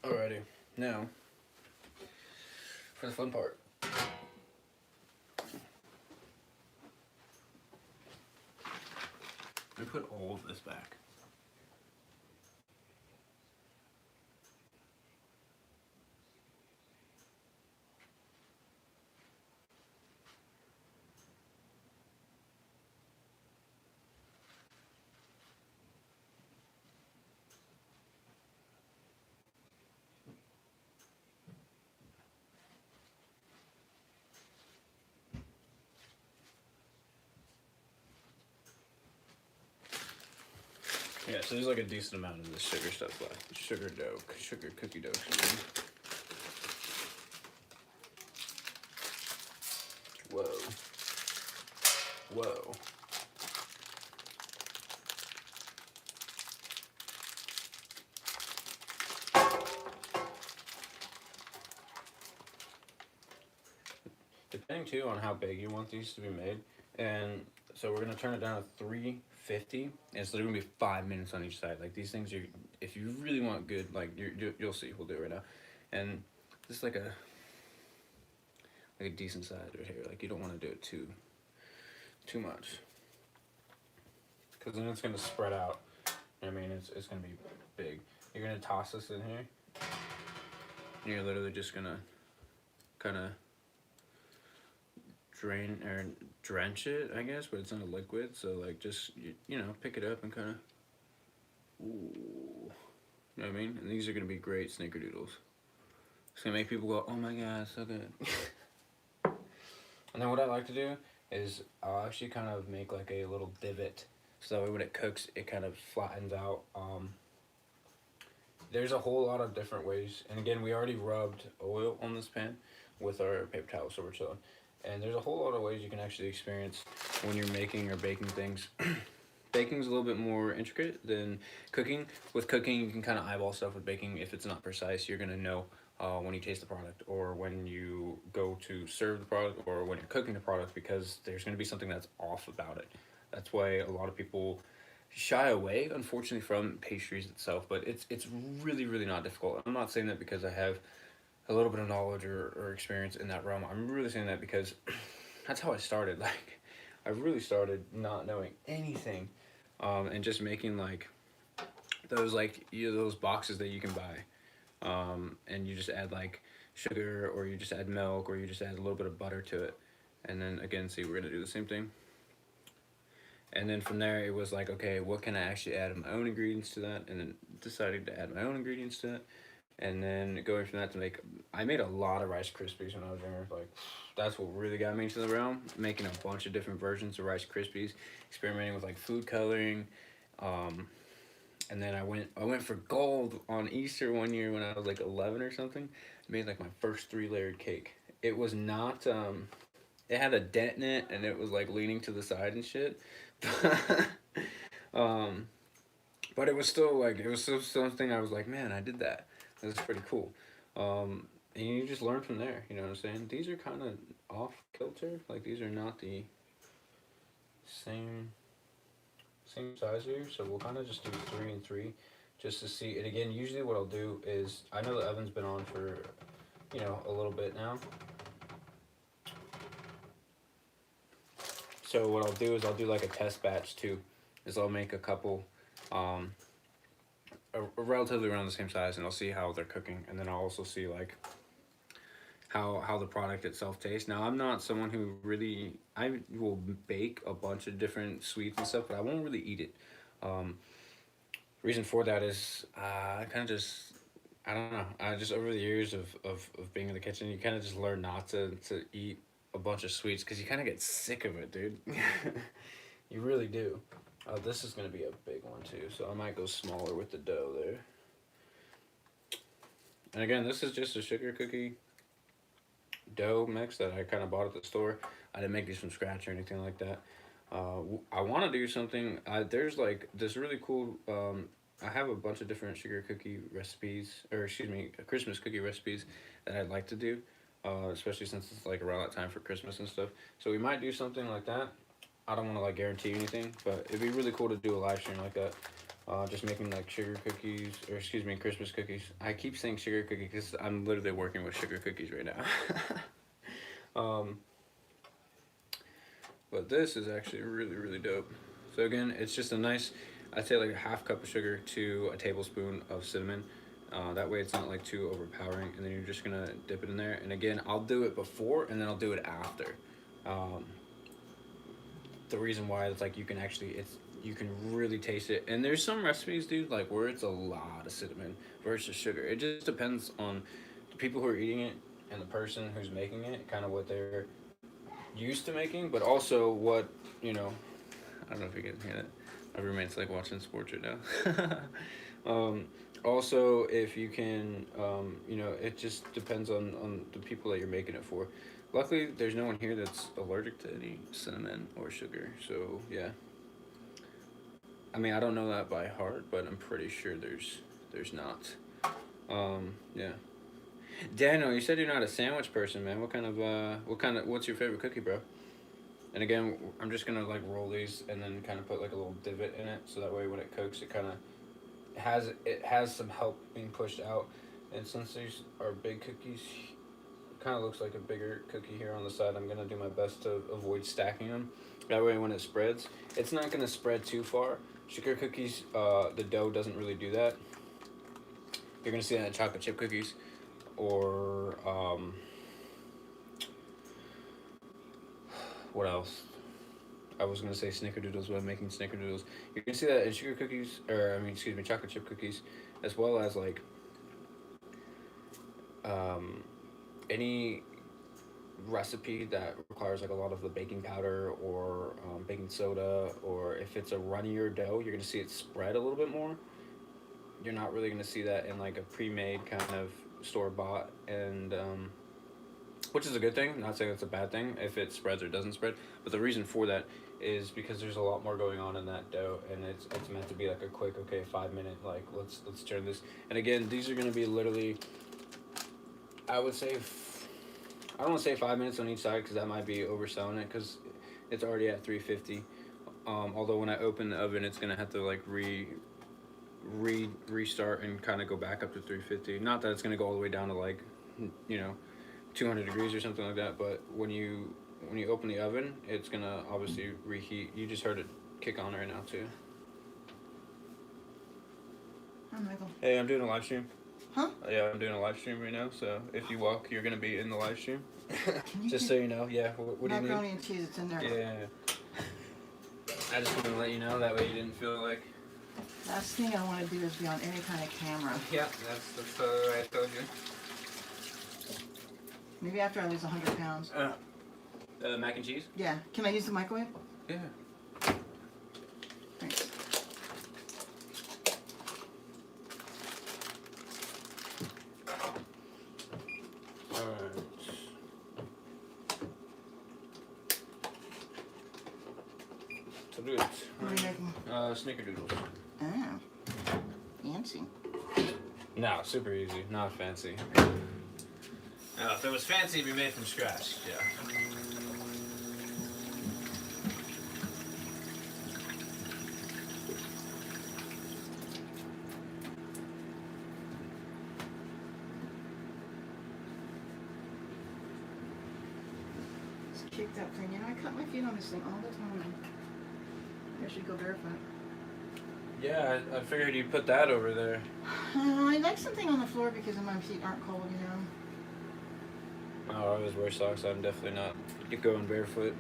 Alrighty, now for the fun part. We put all of this back. Yeah, so there's like a decent amount of this sugar stuff left. Sugar cookie dough. Whoa. Whoa. Depending too on how big you want these to be made, and so we're gonna turn it down to 350, and so they're gonna be 5 minutes on each side. Like these things, are if you really want good, like you'll see. We'll do it right now, and this is like a decent size right here. Like you don't want to do it too much, because then it's gonna spread out. I mean, it's gonna be big. You're gonna toss this in here, and you're literally just gonna kind of drain or drench it, I guess, but it's in a liquid, so like just you know, pick it up and kind of, ooh, You know what I mean? And these are gonna be great snickerdoodles. It's gonna make people go, oh my god, so good. And then what I like to do is I'll actually kind of make like a little divot, so that way when it cooks, it kind of flattens out. There's a whole lot of different ways. And again, we already rubbed oil on this pan with our paper towel, so we're chilling. And there's a whole lot of ways you can actually experience when you're making or baking things. Baking's a little bit more intricate than cooking. With cooking, you can kind of eyeball stuff. With baking, if it's not precise, you're gonna know when you taste the product, or when you go to serve the product, or when you're cooking the product, because there's gonna be something that's off about it. That's why a lot of people shy away, unfortunately, from pastries itself. But it's really not difficult. I'm not saying that because I have a little bit of knowledge or experience in that realm. I'm really saying that because that's how I started. Like, I really started not knowing anything, and just making like those, like, those boxes that you can buy, and you just add like sugar, or you just add milk, or you just add a little bit of butter to it. And then again, see, we're gonna do the same thing. And then from there, it was like, okay, what can I actually add my own ingredients to that? And then decided to add my own ingredients to that. And then going from that to make, I made a lot of Rice Krispies when I was younger. Like, that's what really got me into the realm. Making a bunch of different versions of Rice Krispies, experimenting with like food coloring. And then I went for gold on Easter one year when I was like 11 or something. I made like my first 3-layered cake. It was not, it had a dent in it, and it was like leaning to the side and shit. um, but it was still like, it was still something I was like, man, I did that. It was pretty cool. And you just learn from there. You know what I'm saying? These are kind of off kilter. Like, these are not the same size here. So we'll kind of just do 3 and 3, just to see. And again, usually what I'll do is, I know the oven's been on for, you know, a little bit now. So what I'll do is I'll do like a test batch too. Is I'll make a couple, relatively around the same size, and I'll see how they're cooking, and then I'll also see like how the product itself tastes. Now, I'm not someone who really, I will bake a bunch of different sweets and stuff, but I won't really eat it. Reason for that is I kind of just, I don't know, I just, over the years of being in the kitchen, you kind of just learn not to eat a bunch of sweets, because you kind of get sick of it, dude. You really do. This is going to be a big one too, so I might go smaller with the dough there. And again, this is just a sugar cookie dough mix that I kind of bought at the store. I didn't make these from scratch or anything like that. I want to do something. There's like this really cool, I have a bunch of different sugar cookie recipes, or excuse me, Christmas cookie recipes that I'd like to do. Especially since it's like around that time for Christmas and stuff. So we might do something like that. I don't want to like guarantee anything, but it'd be really cool to do a live stream like that. Just making like sugar cookies, or excuse me, Christmas cookies. I keep saying sugar cookie because I'm literally working with sugar cookies right now. But this is actually really dope. So again, it's just a nice, I'd say like a half cup of sugar to a tablespoon of cinnamon. That way it's not like too overpowering, and then you're just gonna dip it in there. And again, I'll do it before and then I'll do it after. The reason why it's like you can actually, you can really taste it. And there's some recipes, dude, like where it's a lot of cinnamon versus sugar. It just depends on the people who are eating it and the person who's making it, kind of what they're used to making, but also what, you know, I don't know if you can hear that. My roommate's like watching sports right now. Also, if you can, you know, it just depends on the people that you're making it for. Luckily, there's no one here that's allergic to any cinnamon or sugar, so yeah. I mean, I don't know that by heart, but I'm pretty sure there's not. Yeah. Daniel, you said you're not a sandwich person, man. What's your favorite cookie, bro? And again, I'm just gonna like roll these and then kind of put like a little divot in it, so that way when it cooks, it kind of has some help being pushed out. And since these are big cookies, it kind of looks like a bigger cookie here on the side. I'm gonna do my best to avoid stacking them. That way when it spreads, it's not gonna spread too far. Sugar cookies, the dough doesn't really do that. You're gonna see that in chocolate chip cookies, or what else? I was gonna say snickerdoodles, but I'm making snickerdoodles. You're gonna see that in sugar cookies, or I mean, excuse me, chocolate chip cookies, as well as like um, any recipe that requires like a lot of the baking powder or baking soda, or if it's a runnier dough, you're gonna see it spread a little bit more. You're not really gonna see that in like a pre-made kind of store bought, and which is a good thing. Not saying it's a bad thing if it spreads or doesn't spread, but the reason for that is because there's a lot more going on in that dough, and it's meant to be like a quick, okay, 5 minute, like let's turn this. And again, these are gonna be literally, I would say, I don't want to say 5 minutes on each side because that might be overselling it because it's already at 350. Although when I open the oven, it's gonna have to like restart and kind of go back up to 350. Not that it's gonna go all the way down to like, you know, 200 degrees or something like that. But when you open the oven, it's gonna obviously reheat. You just heard it kick on right now too. Hi, Michael. Hey, I'm doing a live stream. Huh? Yeah, I'm doing a live stream right now. So if you walk, you're gonna be in the live stream. Just so you know. Yeah. What do you need? Macaroni and cheese. It's in there. Yeah. I just wanted to let you know that way you didn't feel like. Last thing I want to do is be on any kind of camera. Yeah, that's what I told you. Maybe after I lose 100 pounds. Mac and cheese? Yeah. Can I use the microwave? Yeah. Thanks. Alright. So do it. What are you making? Snickerdoodles. Oh. Fancy. No, super easy. Not fancy. Now, if it was fancy, it'd be made from scratch. Yeah. It's kicked up thing. You know, I cut my feet on this thing all the time. I should go barefoot. Yeah, I figured you'd put that over there. I like something on the floor because my feet aren't cold, you know. Oh, I always wear socks. I'm definitely not going barefoot.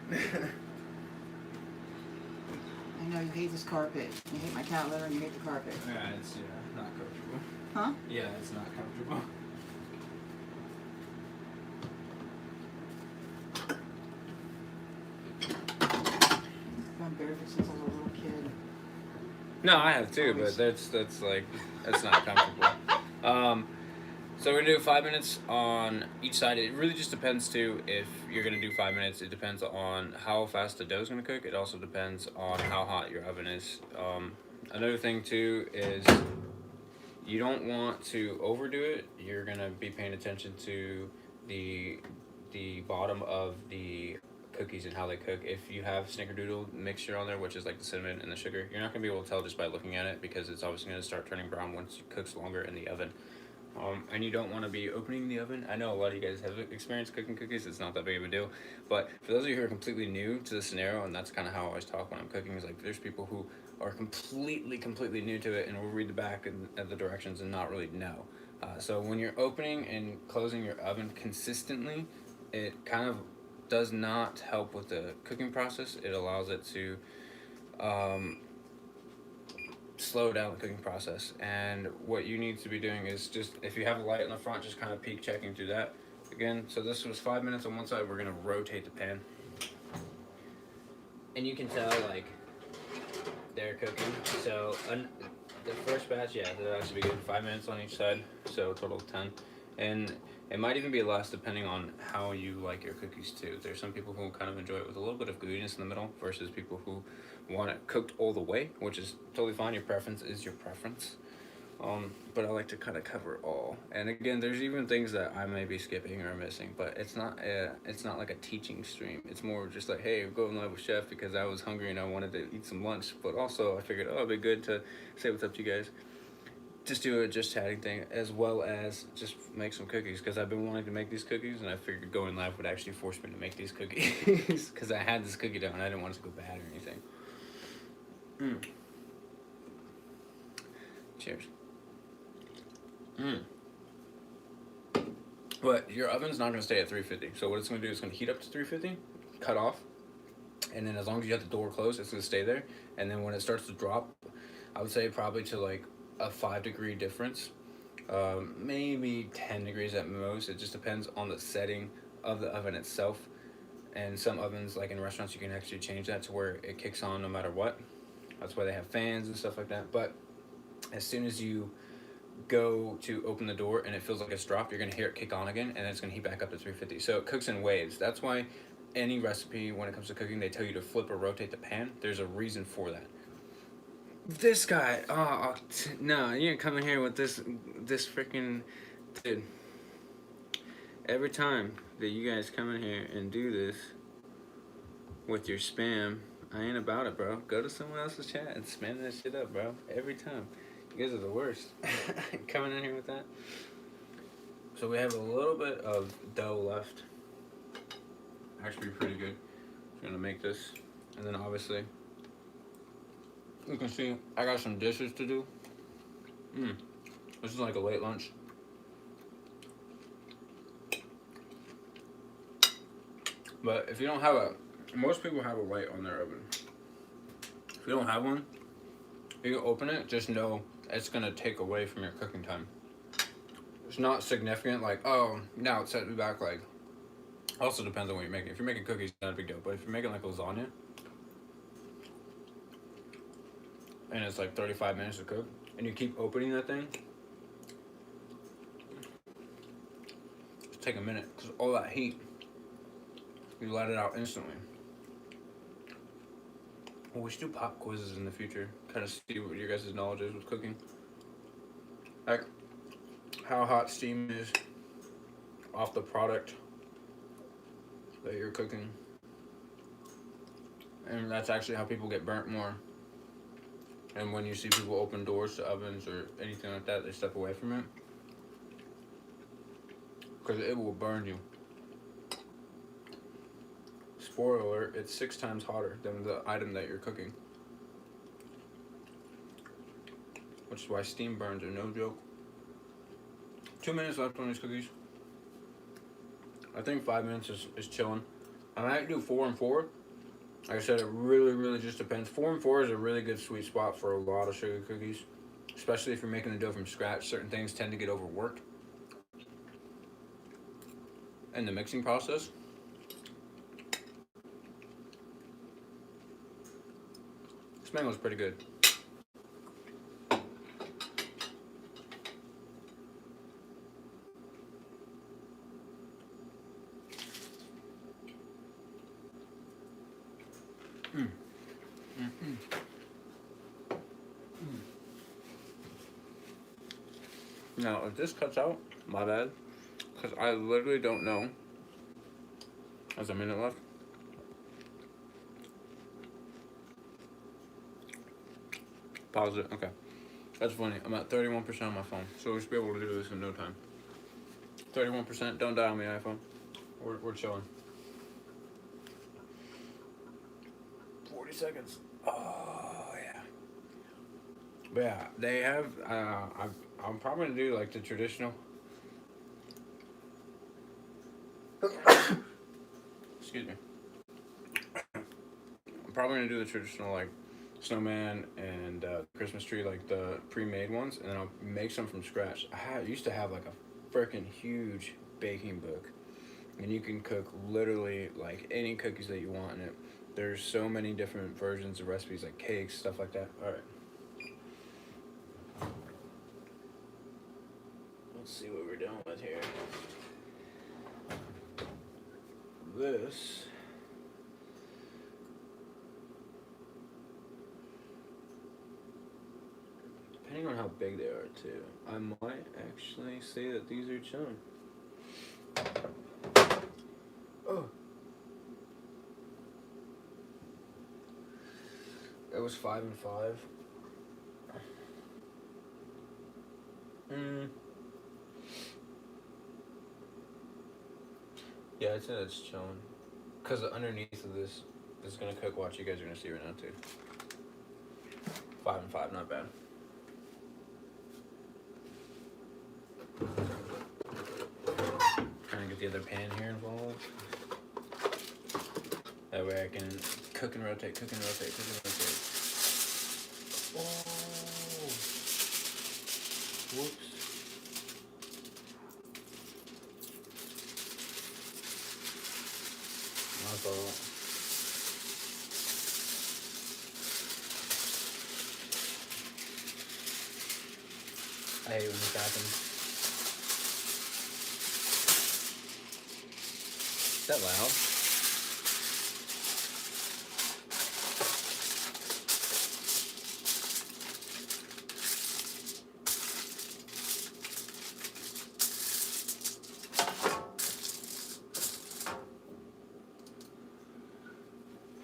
I know you hate this carpet. You hate my cat litter and you hate the carpet. Yeah, it's not comfortable. Huh? Yeah, it's not comfortable. I've gone barefoot since I was a little kid. No, I have too, but that's not comfortable. So we're gonna do 5 minutes on each side. It really just depends too if you're gonna do 5 minutes. It depends on how fast the dough's gonna cook. It also depends on how hot your oven is. Another thing too is you don't want to overdo it. You're gonna be paying attention to the bottom of the cookies and how they cook. If you have snickerdoodle mixture on there, which is like the cinnamon and the sugar, you're not gonna be able to tell just by looking at it because it's obviously gonna start turning brown once it cooks longer in the oven. And you don't want to be opening the oven. I know a lot of you guys have experience cooking cookies. It's not that big of a deal. But for those of you who are completely new to the scenario, and that's kind of how I always talk when I'm cooking, is like there's people who are completely new to it and will read the back and the directions and not really know. So when you're opening and closing your oven consistently, it kind of does not help with the cooking process. It allows it to slow down the cooking process. And what you need to be doing is just, if you have a light in the front, just kind of peek checking through that. Again, so this was 5 minutes on one side. We're gonna rotate the pan, and you can tell like they're cooking. So the first batch, yeah, that'll actually be good. 5 minutes on each side, so a total of 10. And it might even be less depending on how you like your cookies too. There's some people who kind of enjoy it with a little bit of gooiness in the middle versus people who want it cooked all the way, which is totally fine. Your preference is your preference. But I like to kind of cover all. And again, there's even things that I may be skipping or missing, but it's not like a teaching stream. It's more just like, hey, I'm going live with Chef because I was hungry and I wanted to eat some lunch. But also I figured, oh, it'd be good to say what's up to you guys. Just do a just chatting thing as well as just make some cookies because I've been wanting to make these cookies and I figured going live would actually force me to make these cookies because I had this cookie dough and I didn't want it to go bad or anything. Cheers. But your oven's not going to stay at 350. So what it's going to do is going to heat up to 350, cut off, And then as long as you have the door closed, it's gonna stay there. And then when it starts to drop, I would say probably to like a 5 degree difference, maybe 10 degrees at most. It just depends on the setting of the oven itself. And some ovens, like in restaurants, you can actually change that to where it kicks on no matter what. That's why they have fans and stuff like that. But as soon as you go to open the door and it feels like it's dropped, you're gonna hear it kick on again, and then it's gonna heat back up to 350. So it cooks in waves. That's why any recipe, when it comes to cooking, they tell you to flip or rotate the pan. There's a reason for that. This guy, no, you ain't coming here with this freaking dude. Every time that you guys come in here and do this with your spam, I ain't about it, bro. Go to someone else's chat and spam that shit up, bro. Every time. You guys are the worst. Coming in here with that. So we have a little bit of dough left. Actually pretty good. I'm gonna make this. And then obviously, you can see I got some dishes to do. This is like a late lunch. But if you don't have most people have a light on their oven. If you don't have one, you can open it, just know it's gonna take away from your cooking time. It's not significant, like, oh, now it set me back, like, also depends on what you're making. If you're making cookies, not a big deal, but if you're making like lasagna, and it's like 35 minutes to cook, and you keep opening that thing, just take a minute, because all that heat, you let it out instantly. Well, we should do pop quizzes in the future, kind of see what your guys' knowledge is with cooking. Like, how hot steam is off the product that you're cooking. And that's actually how people get burnt more. And when you see people open doors to ovens or anything like that, they step away from it. Because it will burn you. Spoiler alert, it's 6 times hotter than the item that you're cooking. Which is why steam burns are no joke. 2 minutes left on these cookies. I think 5 minutes is chilling. I might do 4 and 4. Like I said, it really just depends. 4 and 4 is a really good sweet spot for a lot of sugar cookies. Especially if you're making the dough from scratch. Certain things tend to get overworked in the mixing process. This mango's pretty good. Now, if this cuts out, my bad, because I literally don't know. There's a minute left. Pause it. Okay. That's funny. I'm at 31% on my phone, so we should be able to do this in no time. 31%. Don't die on me, iPhone. We're chilling. 40 seconds. Oh yeah. But yeah, they have. I'm probably gonna do like the traditional. Excuse me. I'm probably gonna do the traditional like snowman and Christmas tree, like the pre-made ones, and then I'll make some from scratch. I used to have like a freaking huge baking book, and you can cook literally like any cookies that you want in it. There's so many different versions of recipes, like cakes, stuff like that. All right. Let's see what we're dealing with here. This. Depending on how big they are, too. I might actually say that these are chilling. Oh. It was 5 and 5. Yeah, I'd say that's chilling. Because underneath of this is going to cook. Watch, you guys are going to see right now, too. 5 and 5, not bad. Trying to get the other pan here involved. That way I can cook and rotate, cook and rotate, cook and rotate. Oh, whoops. My fault. I hate when this happens. Is that loud?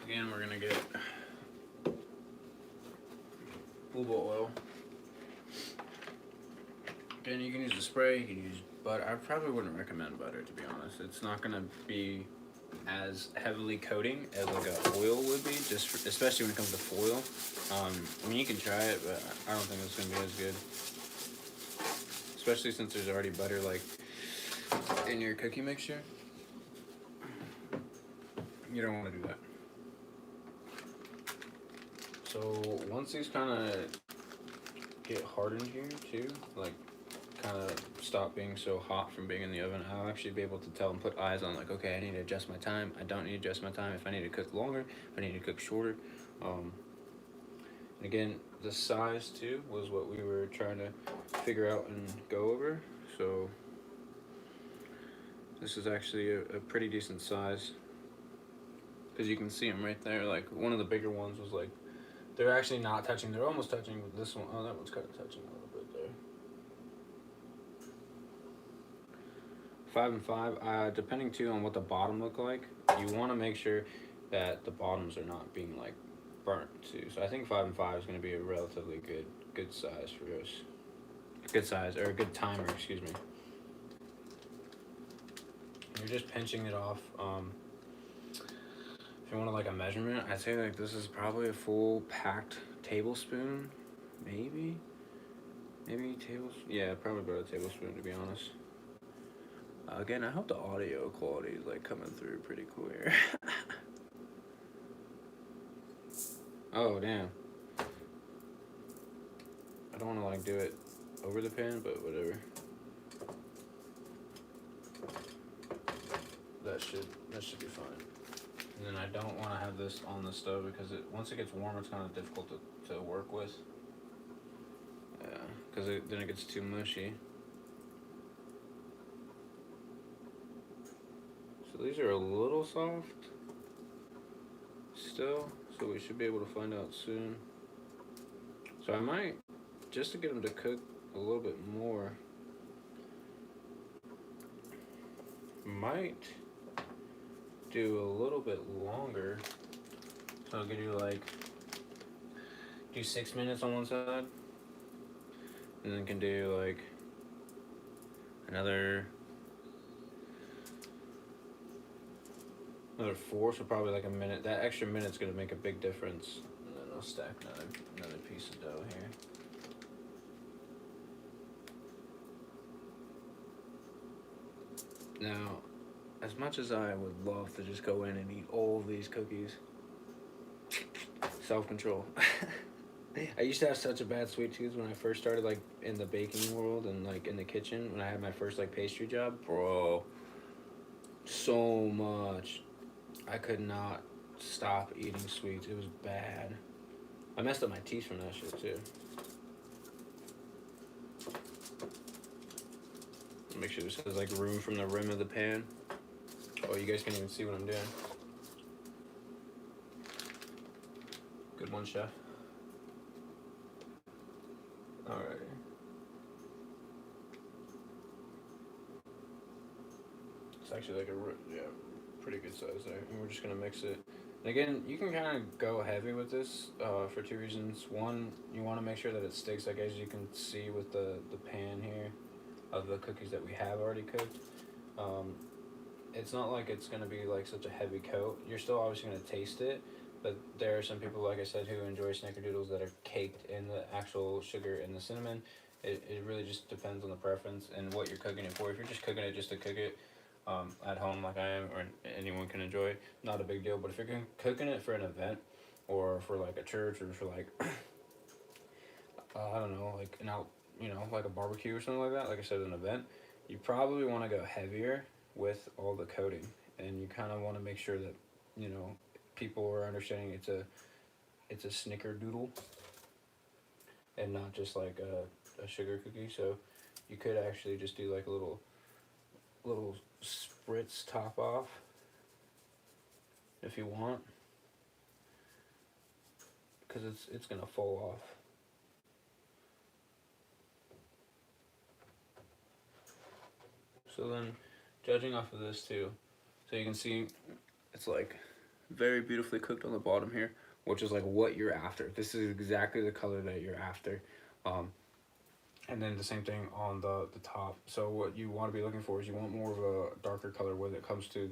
Again, we're gonna get bluebell oil. Again, you can use the spray, you can use butter. I probably wouldn't recommend butter, to be honest. It's not gonna be as heavily coating as like an oil would be, especially when it comes to foil. I mean, you can try it, but I don't think it's gonna be as good. Especially since there's already butter like in your cookie mixture. You don't want to do that. So once these kind of get hardened here too, like kind of stop being so hot from being in the oven, I'll actually be able to tell and put eyes on like, okay, I need to adjust my time. I don't need to adjust my time if I need to cook longer, if I need to cook shorter. And again, the size too was what we were trying to figure out and go over. So this is actually a pretty decent size, because you can see them right there. Like one of the bigger ones was like, they're actually not touching, they're almost touching with this one. Oh, that one's kind of touching a little bit there. 5 and 5, depending too on what the bottom look like, you want to make sure that the bottoms are not being like burnt too. So I think 5 and 5 is going to be a relatively good size for us. Good size, or a good timer, excuse me. You're just pinching it off. If you want like a measurement, I'd say like this is probably a full packed tablespoon, maybe tablespoon. Yeah, probably about a tablespoon, to be honest. Again, I hope the audio quality is like coming through pretty clear. Oh damn! I don't want to like do it over the pan, but whatever. That should be fine. And then I don't want to have this on the stove because once it gets warm, it's kind of difficult to work with. Yeah, because then it gets too mushy. So these are a little soft still, so we should be able to find out soon. So I might, just to get them to cook a little bit more, might do a little bit longer. So I'll give you like, do 6 minutes on one side, and then can do like another 4, so probably like a minute. That extra minute's gonna make a big difference. And then I'll stack another piece of dough here. Now, as much as I would love to just go in and eat all of these cookies, self-control. I used to have such a bad sweet tooth when I first started like in the baking world and like in the kitchen when I had my first like pastry job. Bro, so much. I could not stop eating sweets. It was bad. I messed up my teeth from that shit too. Make sure this has like room from the rim of the pan. Oh, you guys can't even see what I'm doing. Good one, chef. Alrighty. It's actually like pretty good size there. And we're just gonna mix it. And again, you can kind of go heavy with this for 2 reasons. One, you want to make sure that it sticks, like as you can see with the pan here of the cookies that we have already cooked. It's not like it's going to be like such a heavy coat. You're still obviously going to taste it, but there are some people, like I said, who enjoy snickerdoodles that are caked in the actual sugar and the cinnamon. It really just depends on the preference and what you're cooking it for. If you're just cooking it just to cook it, at home like I am, or anyone can enjoy it. Not a big deal. But if you're cooking it for an event, or for like a church, or for like I don't know, like an out, like a barbecue or something like that. Like I said, an event, you probably want to go heavier with all the coating, and you kind of want to make sure that people are understanding it's a snickerdoodle and not just like a sugar cookie. So you could actually just do like a little spritz top off if you want, because it's gonna fall off. So then, judging off of this too, so you can see it's like very beautifully cooked on the bottom here, which is like what you're after. This is exactly the color that you're after. And then the same thing on the top. So what you want to be looking for is you want more of a darker color when it comes to